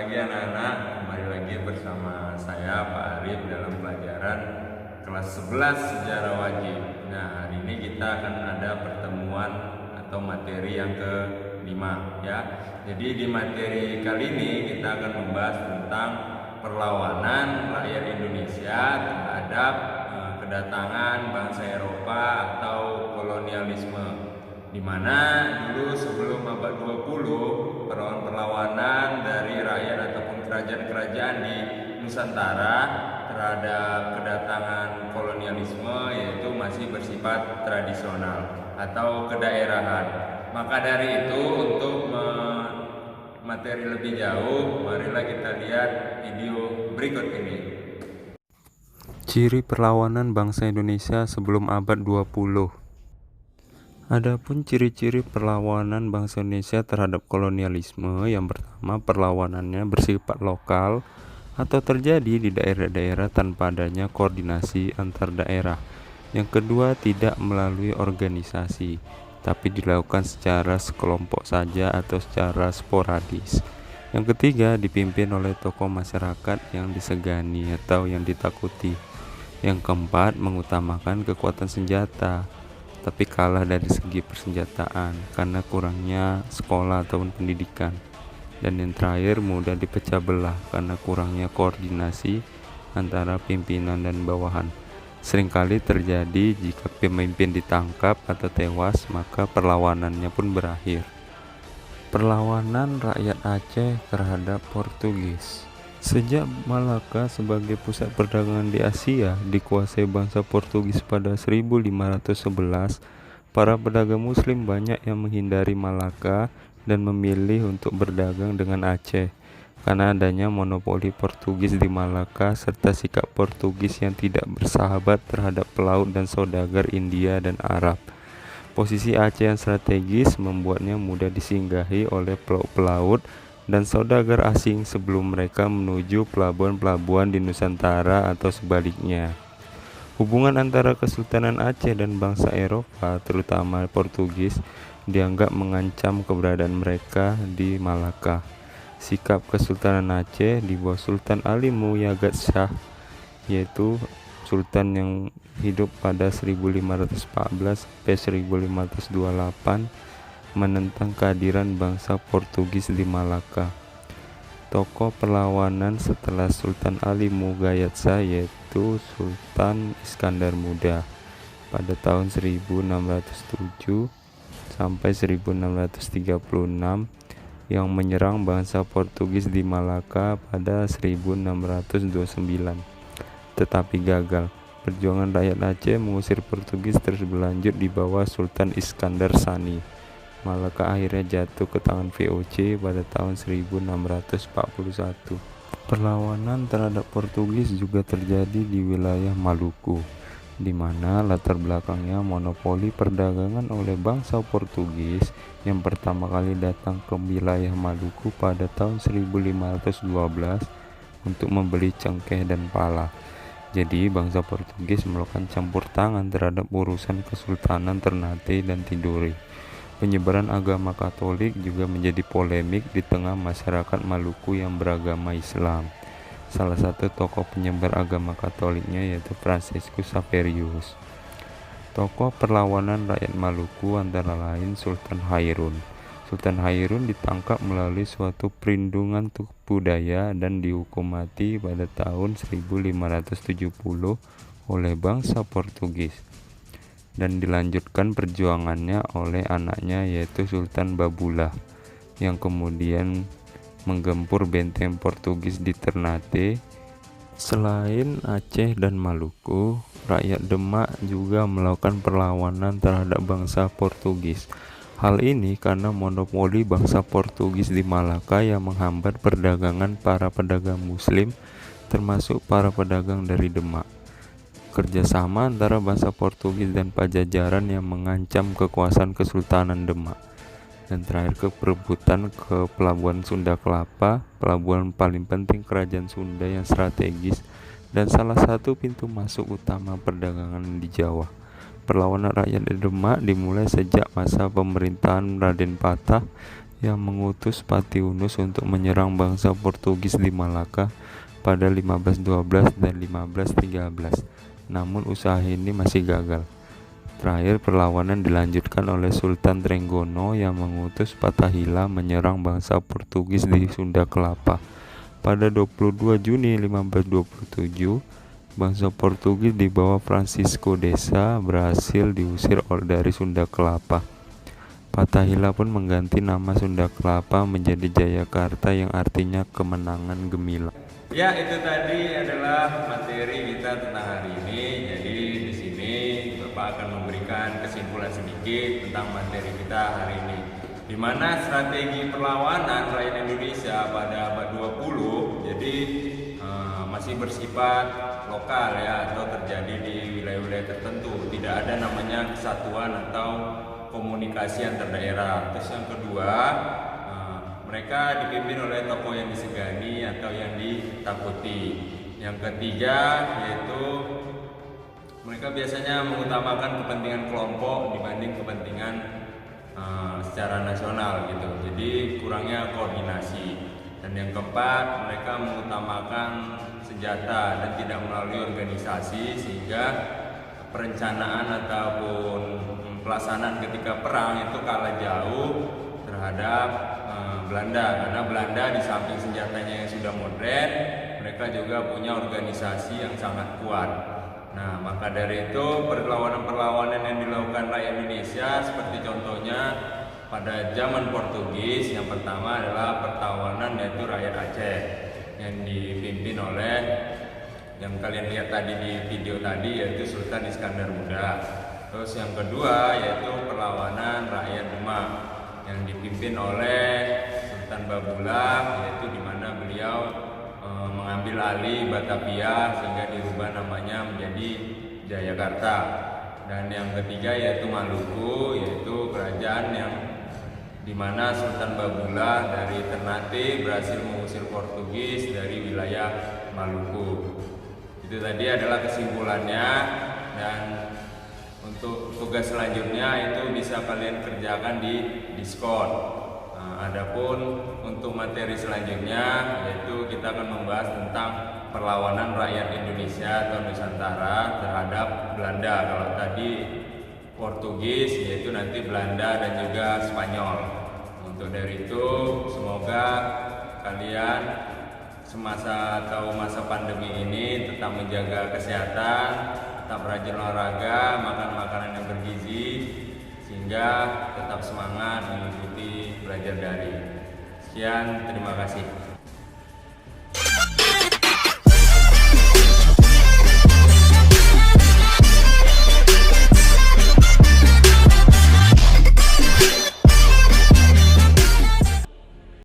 pagi anak-anak, kembali lagi bersama saya Pak Arif dalam pelajaran kelas 11 Sejarah Wajib. Nah, hari ini kita akan ada pertemuan atau materi yang ke-5 ya. Jadi di materi kali ini kita akan membahas tentang perlawanan rakyat Indonesia terhadap kedatangan bangsa Eropa atau kolonialisme, di mana dulu sebelum abad 20 perlawanan dari rakyat ataupun kerajaan-kerajaan di Nusantara terhadap kedatangan kolonialisme yaitu masih bersifat tradisional atau kedaerahan. Maka dari itu, untuk materi lebih jauh, marilah kita lihat video berikut ini. Ciri perlawanan bangsa Indonesia sebelum abad 20. Adapun ciri-ciri perlawanan bangsa Indonesia terhadap kolonialisme, yang pertama, perlawanannya bersifat lokal atau terjadi di daerah-daerah tanpa adanya koordinasi antar daerah. Yang kedua, tidak melalui organisasi, tapi dilakukan secara sekelompok saja atau secara sporadis. Yang ketiga, dipimpin oleh tokoh masyarakat yang disegani atau yang ditakuti. Yang keempat, mengutamakan kekuatan senjata, tapi kalah dari segi persenjataan karena kurangnya sekolah ataupun pendidikan. Dan yang terakhir, mudah dipecah belah karena kurangnya koordinasi antara pimpinan dan bawahan. Seringkali terjadi jika pemimpin ditangkap atau tewas, maka perlawanannya pun berakhir. Perlawanan rakyat Aceh terhadap Portugis. Sejak Malaka sebagai pusat perdagangan di Asia dikuasai bangsa Portugis pada 1511, para pedagang muslim banyak yang menghindari Malaka dan memilih untuk berdagang dengan Aceh karena adanya monopoli Portugis di Malaka serta sikap Portugis yang tidak bersahabat terhadap pelaut dan saudagar India dan Arab. Posisi Aceh yang strategis membuatnya mudah disinggahi oleh pelaut dan saudagar asing sebelum mereka menuju pelabuhan-pelabuhan di Nusantara atau sebaliknya. Hubungan antara Kesultanan Aceh dan bangsa Eropa, terutama Portugis, dianggap mengancam keberadaan mereka di Malaka. Sikap Kesultanan Aceh di bawah Sultan Ali Muyagat Shah, yaitu sultan yang hidup pada 1514 sampai 1528, menentang kehadiran bangsa Portugis di Malaka. Tokoh perlawanan setelah Sultan Ali Muyagat Shah yaitu Sultan Iskandar Muda pada tahun 1607 sampai 1636 yang menyerang bangsa Portugis di Malaka pada 1629, tetapi gagal. Perjuangan rakyat Aceh mengusir Portugis terus berlanjut di bawah Sultan Iskandar Sani. Malaka akhirnya jatuh ke tangan VOC pada tahun 1641. Perlawanan terhadap Portugis juga terjadi di wilayah Maluku, di mana latar belakangnya monopoli perdagangan oleh bangsa Portugis yang pertama kali datang ke wilayah Maluku pada tahun 1512 untuk membeli cengkeh dan pala. Jadi bangsa Portugis melakukan campur tangan terhadap urusan Kesultanan Ternate dan Tidore. Penyebaran agama Katolik juga menjadi polemik di tengah masyarakat Maluku yang beragama Islam. Salah satu tokoh penyebar agama Katoliknya yaitu Franciscus Xaverius. Tokoh perlawanan rakyat Maluku antara lain Sultan Hairun. Sultan Hairun ditangkap melalui suatu perlindungan budaya dan dihukum mati pada tahun 1570 oleh bangsa Portugis, dan dilanjutkan perjuangannya oleh anaknya yaitu Sultan Babula yang kemudian menggempur benteng Portugis di Ternate. Selain Aceh dan Maluku, rakyat Demak juga melakukan perlawanan terhadap bangsa Portugis. Hal ini karena monopoli bangsa Portugis di Malaka yang menghambat perdagangan para pedagang muslim, termasuk para pedagang dari Demak. Kerjasama antara bangsa Portugis dan Pajajaran yang mengancam kekuasaan Kesultanan Demak. Dan terakhir, perebutan ke Pelabuhan Sunda Kelapa, pelabuhan paling penting kerajaan Sunda yang strategis dan salah satu pintu masuk utama perdagangan di Jawa. Perlawanan rakyat di Demak dimulai sejak masa pemerintahan Raden Patah yang mengutus Patiunus untuk menyerang bangsa Portugis di Malaka pada 1512 dan 1513. Namun usaha ini masih gagal. Terakhir perlawanan dilanjutkan oleh Sultan Trenggono yang mengutus Fathahillah menyerang bangsa Portugis di Sunda Kelapa. Pada 22 Juni 1527, bangsa Portugis di bawah Francisco Deza berhasil diusir dari Sunda Kelapa. Fathahillah pun mengganti nama Sunda Kelapa menjadi Jayakarta yang artinya kemenangan gemilang. Ya, itu tadi adalah materi kita tentang hari ini. Jadi di sini Bapak akan memberikan kesimpulan sedikit tentang materi kita hari ini, di mana strategi perlawanan rakyat Indonesia pada abad 20 jadi masih bersifat lokal ya, atau terjadi di wilayah-wilayah tertentu. Tidak ada namanya kesatuan atau komunikasi antar daerah. Terus yang kedua, mereka dipimpin oleh tokoh yang disegani atau yang ditakuti. Yang ketiga yaitu mereka biasanya mengutamakan kepentingan kelompok dibanding kepentingan secara nasional gitu. Jadi kurangnya koordinasi. Dan yang keempat, mereka mengutamakan senjata dan tidak melalui organisasi, sehingga perencanaan ataupun pelaksanaan ketika perang itu kalah jauh terhadap Belanda, karena Belanda di samping senjatanya yang sudah modern, mereka juga punya organisasi yang sangat kuat. Nah, maka dari itu perlawanan-perlawanan yang dilakukan rakyat Indonesia seperti contohnya pada zaman Portugis, yang pertama adalah perlawanan yaitu rakyat Aceh yang dipimpin oleh yang kalian lihat tadi di video tadi, yaitu Sultan Iskandar Muda. Terus yang kedua yaitu perlawanan rakyat Demak yang dipimpin oleh Sultan Babulah, yaitu di mana beliau mengambil alih Batavia sehingga dirubah namanya menjadi Jayakarta. Dan yang ketiga yaitu Maluku, yaitu kerajaan yang di mana Sultan Babulah dari Ternate berhasil mengusir Portugis dari wilayah Maluku. Itu tadi adalah kesimpulannya, dan untuk tugas selanjutnya itu bisa kalian kerjakan di Discord. Adapun untuk materi selanjutnya yaitu kita akan membahas tentang perlawanan rakyat Indonesia atau Nusantara terhadap Belanda. Kalau tadi Portugis, yaitu nanti Belanda dan juga Spanyol. Untuk dari itu semoga kalian semasa atau masa pandemi ini tetap menjaga kesehatan, tetap rajin olahraga, makan makanan yang bergizi, sehingga tetap semangat mengikuti belajar daring. Sekian, terima kasih.